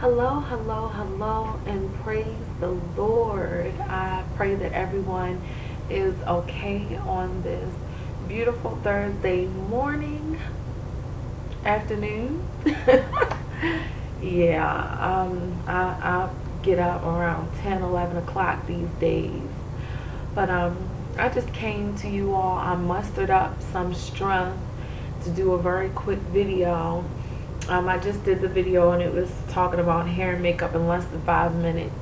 Hello, hello, hello, and praise the Lord. I pray that everyone is okay on this beautiful Thursday morning, afternoon. Yeah, I get up around 10, 11 o'clock these days. But I just came to you all. I mustered up some strength to do a very quick video. I just did the video and it was talking about hair and makeup in less than 5 minutes.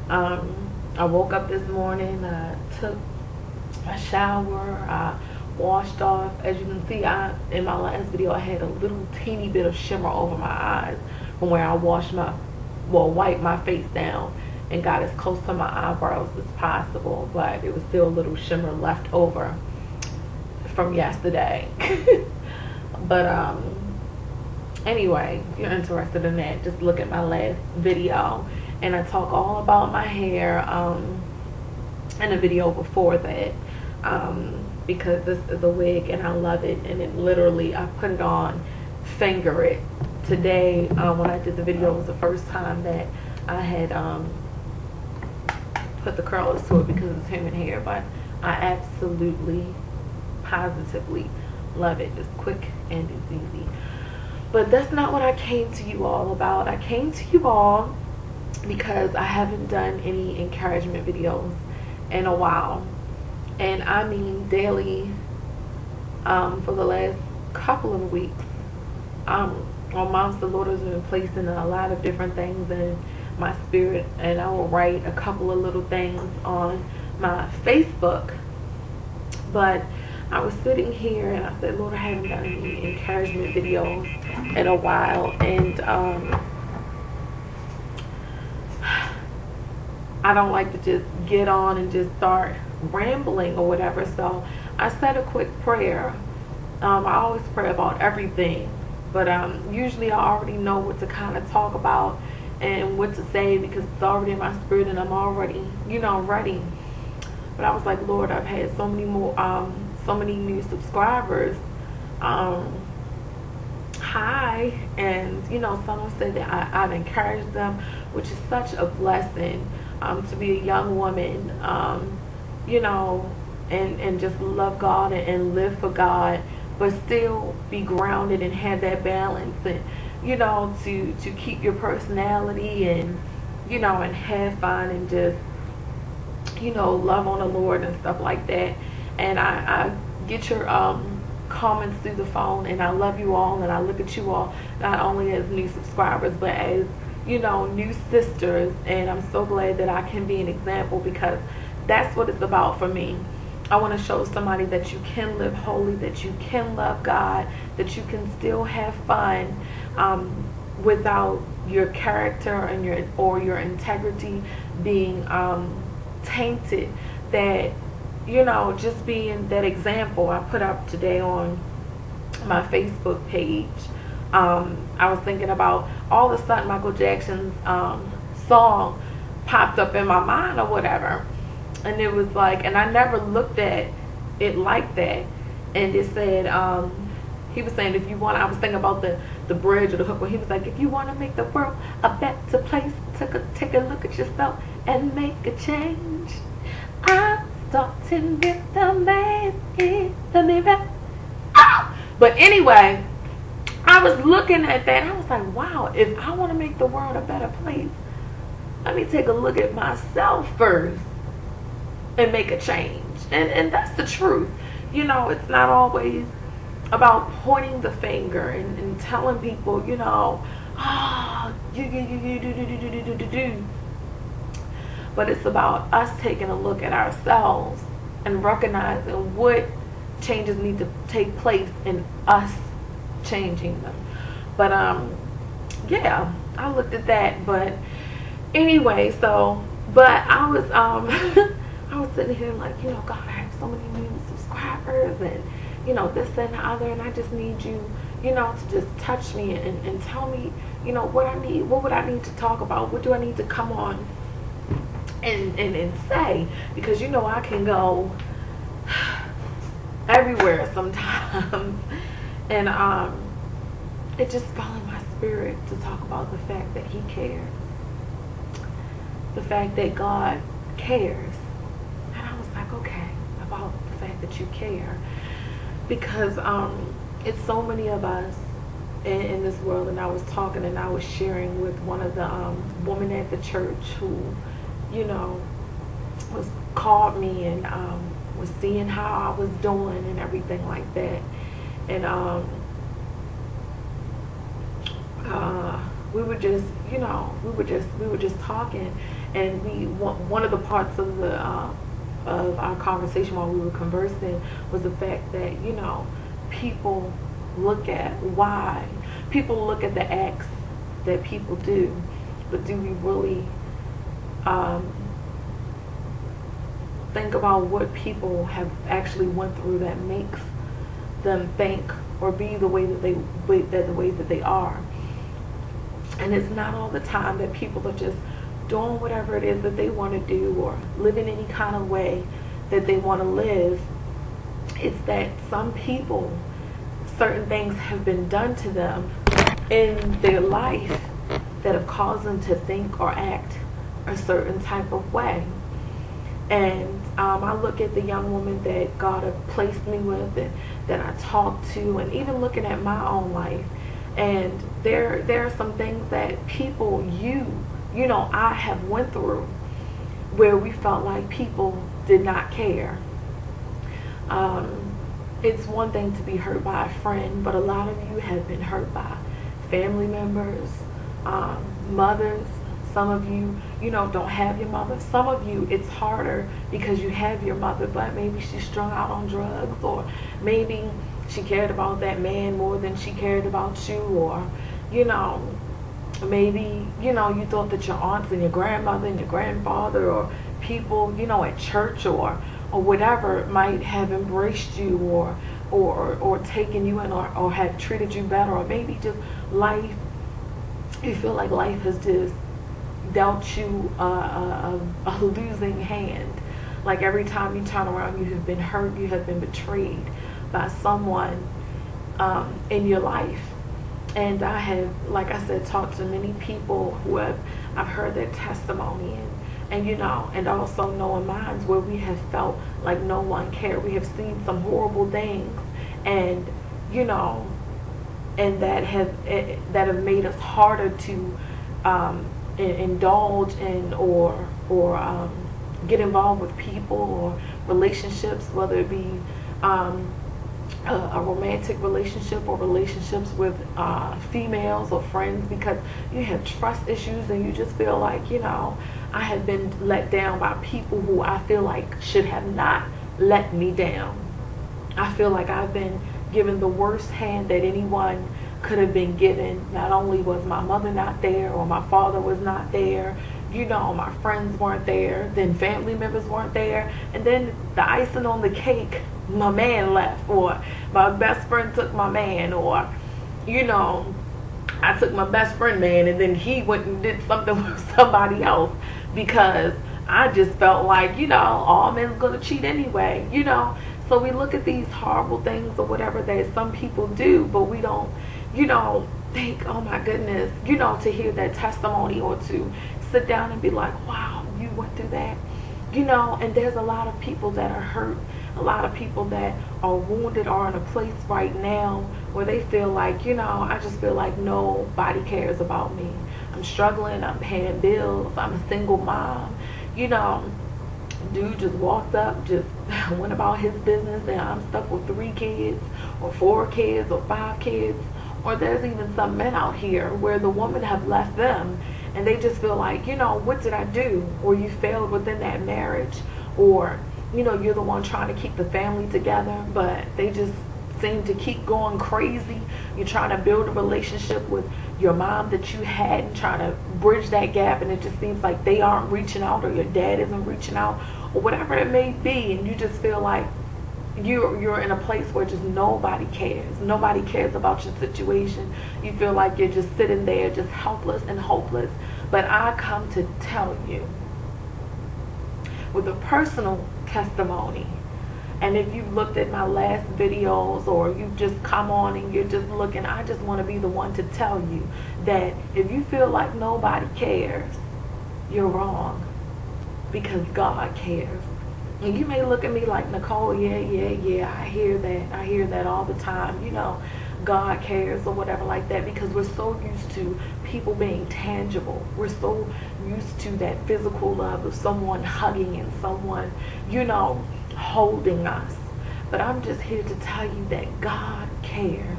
I woke up this morning, I took a shower, I washed off. As you can see, in my last video I had a little teeny bit of shimmer over my eyes from where I wiped my face down and got as close to my eyebrows as possible, but it was still a little shimmer left over from yesterday. But anyway, if you're interested in that, just look at my last video, and I talk all about my hair in a video before that, because this is a wig and I love it, and it literally, I put it on, finger it. Today, when I did the video, it was the first time that I had put the curlers to it because it's human hair, but I absolutely, positively love it. It's quick and it's easy. But that's not what I came to you all about. I came to you all because I haven't done any encouragement videos in a while. And I mean daily, for the last couple of weeks. On Moms, the Lord has been placing a lot of different things in my spirit, and I will write a couple of little things on my Facebook. But I was sitting here and I said, Lord, I haven't done any encouragement videos in a while, and I don't like to just get on and just start rambling or whatever. So I said a quick prayer. I always pray about everything, but usually I already know what to kind of talk about and what to say because it's already in my spirit and I'm already, ready. But I was like, Lord, I've had so many more so many new subscribers. Hi. And someone said that I've encouraged them, which is such a blessing, to be a young woman, and just love God and live for God, but still be grounded and have that balance, and to keep your personality and and have fun and just love on the Lord and stuff like that. And I get your comments through the phone, and I love you all, and I look at you all not only as new subscribers but as new sisters, and I'm so glad that I can be an example, because that's what it's about for me. I want to show somebody that you can live holy, that you can love God, that you can still have fun without your character and your integrity being tainted. That just being that example. I put up today on my Facebook page, I was thinking about, all of a sudden Michael Jackson's song popped up in my mind or whatever, and it was like, and I never looked at it like that, and it said, he was saying, if you want, I was thinking about the bridge or the hook, where he was like, if you want to make the world a better place, take a look at yourself and make a change. I'm starting with the man in the mirror. But anyway, I was looking at that and I was like, wow, if I want to make the world a better place, let me take a look at myself first and make a change. And that's the truth. It's not always about pointing the finger and telling people, you do. But it's about us taking a look at ourselves and recognizing what changes need to take place in us changing them. But yeah, I looked at that. But anyway, but I was I was sitting here like, God, I have so many new subscribers, and this and the other, and I just need you to just touch me and tell me what I need. What would I need to talk about? What do I need to come on and say? Because I can go everywhere sometimes, and it just fell in my spirit to talk about the fact that he cares. The fact that God cares. And I was like, okay, about the fact that you care. Because it's so many of us in this world. And I was talking and I was sharing with one of the women at the church who, you know, was called me and was seeing how I was doing and everything like that. And we were just, you know, we were just talking, and one of the parts of the of our conversation while we were conversing was the fact that, you know, people look at the acts that people do, but do we really think about what people have actually went through that makes them think or be the way that they are? And it's not all the time that people are just doing whatever it is that they want to do or living any kind of way that they want to live. It's that some people, certain things have been done to them in their life that have caused them to think or act a certain type of way. And I look at the young woman that God had placed me with and that I talked to, and even looking at my own life. And there are some things that people, you know, I have went through where we felt like people did not care. It's one thing to be hurt by a friend, but a lot of you have been hurt by family members, mothers. Some of you, you know, don't have your mother. Some of you, it's harder because you have your mother, but maybe she's strung out on drugs, or maybe she cared about that man more than she cared about you, or, you know, maybe, you know, you thought that your aunts and your grandmother and your grandfather or people, you know, at church or whatever might have embraced you or taken you in or have treated you better, or maybe just life, you feel like life has just dealt you a losing hand. Like every time you turn around, you have been hurt, you have been betrayed by someone in your life. And I have, like I said, talked to many people who I've heard their testimony, and you know, and also knowing minds where we have felt like no one cared. We have seen some horrible things, and you know, and that have made us harder to indulge in or get involved with people or relationships, whether it be a romantic relationship or relationships with females or friends, because you have trust issues and you just feel like, you know, I have been let down by people who I feel like should have not let me down. I feel like I've been given the worst hand that anyone could have been given. Not only was my mother not there, or my father was not there, you know, my friends weren't there, then family members weren't there, and then the icing on the cake, my man left, or my best friend took my man, or, you know, I took my best friend man and then he went and did something with somebody else because I just felt like, you know, all men's gonna cheat anyway, you know. So we look at these horrible things or whatever that some people do, but we don't, you know, think, oh my goodness, you know, to hear that testimony or to sit down and be like, wow, you went through that, you know. And there's a lot of people that are hurt, a lot of people that are wounded are in a place right now where they feel like, you know, I just feel like nobody cares about me. I'm struggling, I'm paying bills, I'm a single mom, you know. Dude just walked up, just went about his business, and I'm stuck with 3 kids or 4 kids or 5 kids. Or there's even some men out here where the woman have left them and they just feel like, you know, what did I do? Or you failed within that marriage, or, you know, you're the one trying to keep the family together, but they just seem to keep going crazy. You're trying to build a relationship with your mom that you had and trying to bridge that gap, and it just seems like they aren't reaching out, or your dad isn't reaching out, or whatever it may be, and you just feel like you're in a place where just nobody cares. Nobody cares about your situation. You feel like you're just sitting there just helpless and hopeless. But I come to tell you with a personal testimony And if you looked at my last videos, or you just come on and you're just looking, I just want to be the one to tell you that if you feel like nobody cares, you're wrong, because God cares. And you may look at me like, Nicole, yeah, I hear that all the time, you know, God cares or whatever like that, because we're so used to people being tangible. We're so used to that physical love of someone hugging and someone, you know, holding us. But I'm just here to tell you that God cares,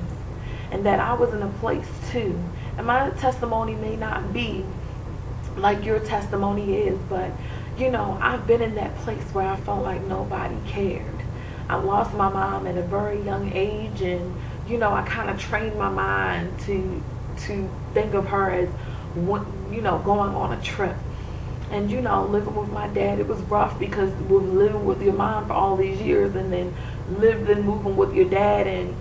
and that I was in a place too, and my testimony may not be like your testimony is, but you know, I've been in that place where I felt like nobody cared. I lost my mom at a very young age, and you know, I kind of trained my mind to think of her as, you know, going on a trip. And you know, living with my dad, it was rough, because we're living with your mom for all these years, and then moving with your dad, and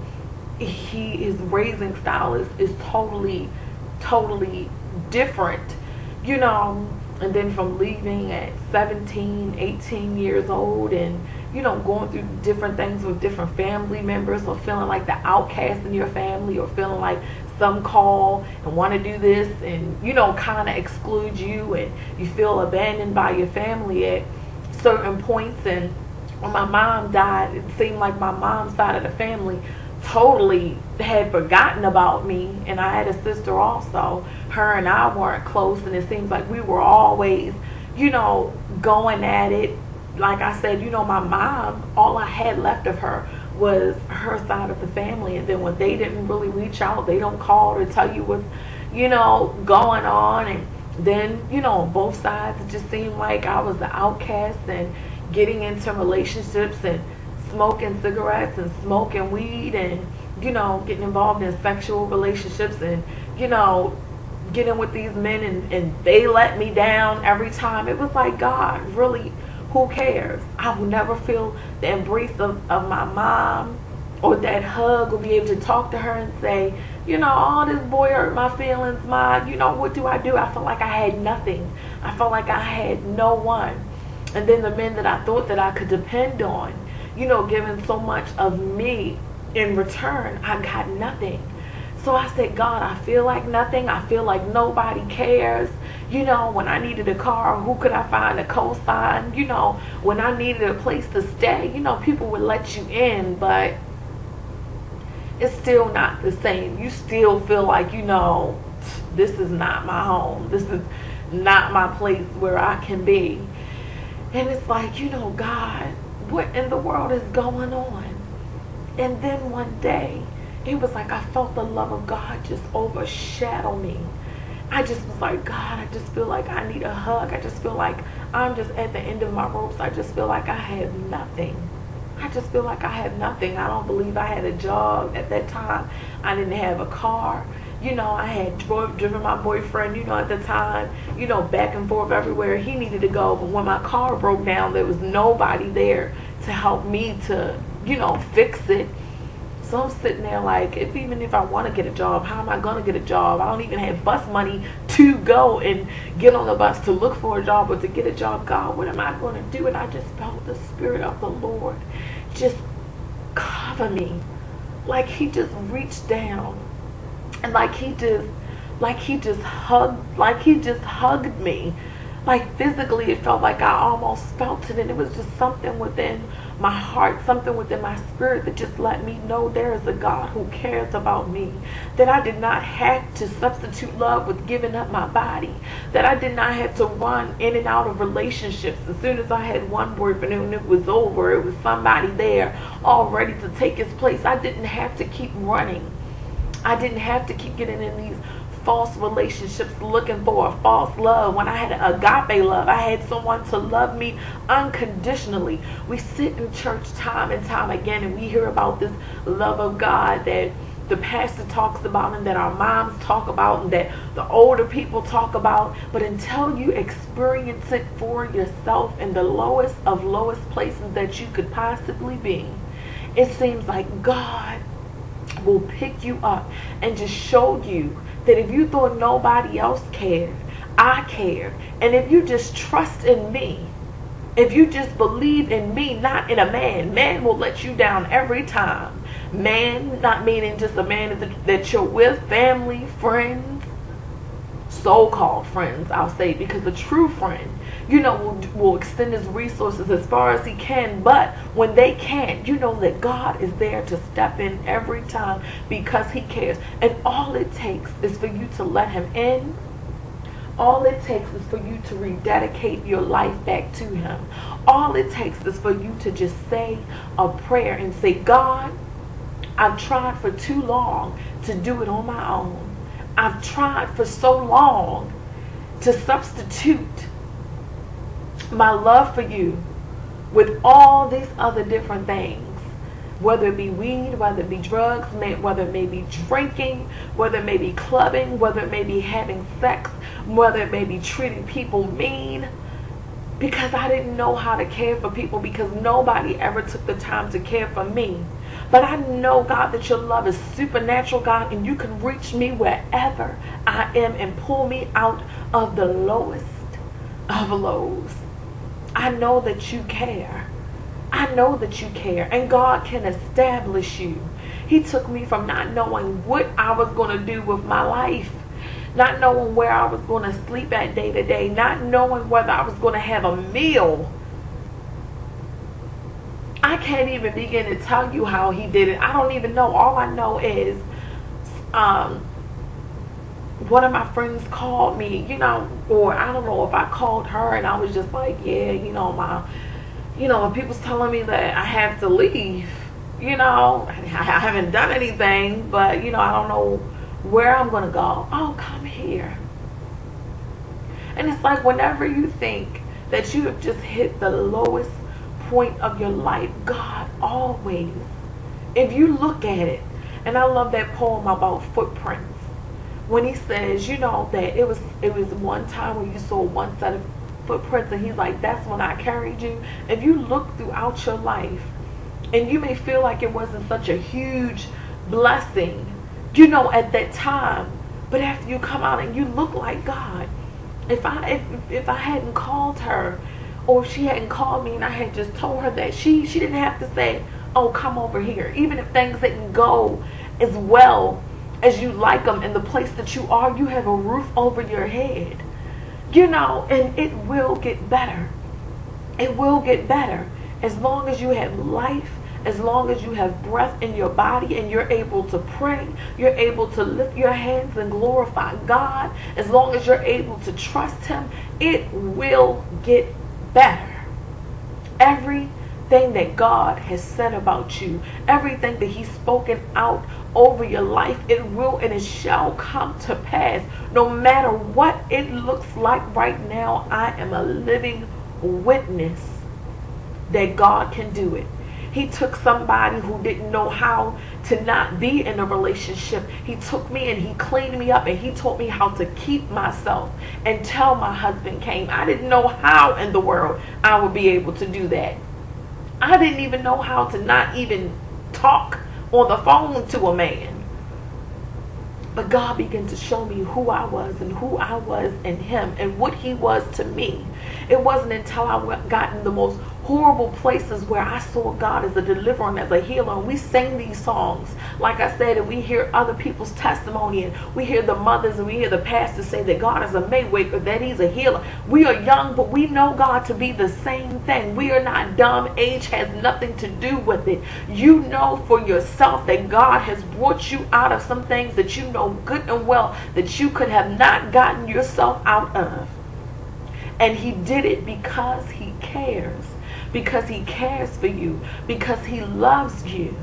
his raising style is totally different, you know. And then from leaving at 17, 18 years old, and you know, going through different things with different family members, or feeling like the outcast in your family, or feeling like some call and want to do this and, you know, kind of exclude you, and you feel abandoned by your family at certain points. And when my mom died, it seemed like my mom's side of the family totally had forgotten about me. And I had a sister also. Her and I weren't close, and it seems like we were always, you know, going at it. Like I said, you know, my mom, all I had left of her was her side of the family. And then when they didn't really reach out, they don't call to tell you what's, you know, going on. And then, you know, on both sides, it just seemed like I was the outcast, and getting into relationships and smoking cigarettes and smoking weed, and you know, getting involved in sexual relationships, and you know, getting with these men, and they let me down every time. It was like, God, really, who cares? I will never feel the embrace of my mom, or that hug, or be able to talk to her and say, you know, oh, this boy hurt my feelings, you know, what do? I felt like I had nothing. I felt like I had no one. And then the men that I thought that I could depend on, you know, giving so much of me in return, I got nothing. So I said, God, I feel like nothing. I feel like nobody cares. You know, when I needed a car, who could I find a cosign? You know, when I needed a place to stay, you know, people would let you in, but it's still not the same. You still feel like, you know, this is not my home. This is not my place where I can be. And it's like, you know, God, what in the world is going on? And then one day, it was like I felt the love of God just overshadow me. I just was like, God, I just feel like I need a hug. I just feel like I'm just at the end of my ropes. I just feel like I have nothing. I just feel like I have nothing. I don't believe I had a job at that time. I didn't have a car. You know, I had driven my boyfriend, you know, at the time, you know, back and forth everywhere he needed to go. But when my car broke down, there was nobody there to help me to, you know, fix it. So I'm sitting there like, even if I want to get a job, how am I going to get a job? I don't even have bus money to go and get on the bus to look for a job or to get a job. God, what am I going to do? And I just felt the Spirit of the Lord just cover me. Like he just reached down and like he just hugged me. Like physically, it felt like I almost felt it, and it was just something within my heart, something within my spirit that just let me know there is a God who cares about me, that I did not have to substitute love with giving up my body, that I did not have to run in and out of relationships. As soon as I had one boyfriend and it was over, it was somebody there all ready to take his place. I didn't have to keep running. I didn't have to keep getting in these false relationships looking for a false love. When I had an agape love, I had someone to love me unconditionally. We sit in church time and time again and we hear about this love of God that the pastor talks about and that our moms talk about and that the older people talk about. But until you experience it for yourself in the lowest of lowest places that you could possibly be, it seems like God will pick you up and just show you that if you thought nobody else cared, I cared. And if you just trust in me, If you just believe in me, not in a man, man will let you down every time. Man, not meaning just a man that you're with, family, friends, so-called friends, I'll say, because a true friend, you know, will extend his resources as far as he can. But when they can't, you know that God is there to step in every time because he cares. And all it takes is for you to let him in. All it takes is for you to rededicate your life back to him. All it takes is for you to just say a prayer and say, God, I've tried for too long to do it on my own. I've tried for so long to substitute my love for you with all these other different things. Whether it be weed, whether it be drugs, whether it may be drinking, whether it may be clubbing, whether it may be having sex, whether it may be treating people mean. Because I didn't know how to care for people, because nobody ever took the time to care for me. But I know, God, that your love is supernatural, God, and you can reach me wherever I am and pull me out of the lowest of lows. I know that you care. I know that you care, and God can establish you. He took me from not knowing what I was going to do with my life, not knowing where I was going to sleep at day to day, not knowing whether I was going to have a meal. I can't even begin to tell you how he did it. I don't even know. All I know is one of my friends called me, you know, or I don't know if I called her, and I was just like, yeah, you know, when people's telling me that I have to leave, you know, I haven't done anything, but, you know, I don't know where I'm going to go. Oh, come here. And it's like whenever you think that you have just hit the lowest point of your life, God always, if you look at it, and I love that poem about footprints, when he says, you know, that it was one time when you saw one set of footprints, and he's like, that's when I carried you. If you look throughout your life, and you may feel like it wasn't such a huge blessing, you know, at that time, but after you come out and you look like, God, if I hadn't called her, or if she hadn't called me and I had just told her that, she didn't have to say, oh, come over here. Even if things didn't go as well as you like them in the place that you are, you have a roof over your head. You know, and it will get better. It will get better as long as you have life, as long as you have breath in your body and you're able to pray, you're able to lift your hands and glorify God, as long as you're able to trust him, it will get better. Everything that God has said about you, everything that he's spoken out over your life, it will and it shall come to pass. No matter what it looks like right now, I am a living witness that God can do it. He took somebody who didn't know how to not be in a relationship. He took me and he cleaned me up, and he taught me how to keep myself until my husband came. I didn't know how in the world I would be able to do that. I didn't even know how to not even talk on the phone to a man. But God began to show me who I was and who I was in him and what he was to me. It wasn't until I got in the most horrible places where I saw God as a deliverer and as a healer. And we sing these songs, like I said, and we hear other people's testimony, and we hear the mothers and we hear the pastors say that God is a Maywaker, that he's a healer. We are young, but we know God to be the same thing. We are not dumb. Age has nothing to do with it. You know for yourself that God has brought you out of some things that you know good and well that you could have not gotten yourself out of. And he did it because he cares. Because he cares for you. Because he loves you.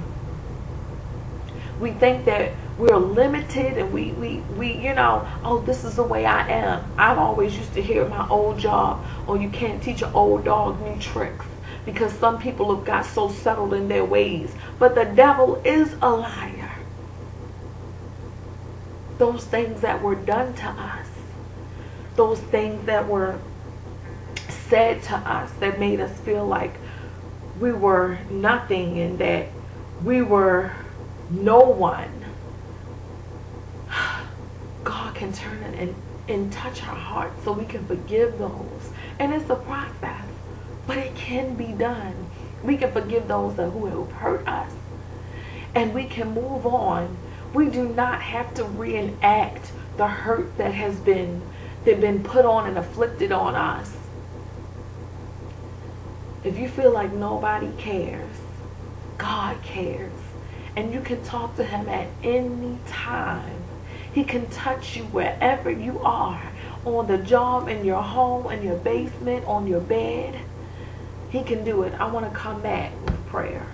We think that we're limited and we you know, oh, this is the way I am. I've always used to hear my old job, oh, you can't teach an old dog new tricks. Because some people have got so settled in their ways. But the devil is a liar. Those things that were done to us, those things that were said to us that made us feel like we were nothing and that we were no one, God can turn it and touch our hearts so we can forgive those. And it's a process. But it can be done. We can forgive those who have hurt us, and we can move on. We do not have to reenact the hurt that has been put on and afflicted on us. If you feel like nobody cares, God cares. And you can talk to him at any time. He can touch you wherever you are. On the job, in your home, in your basement, on your bed. He can do it. I want to come back with prayer.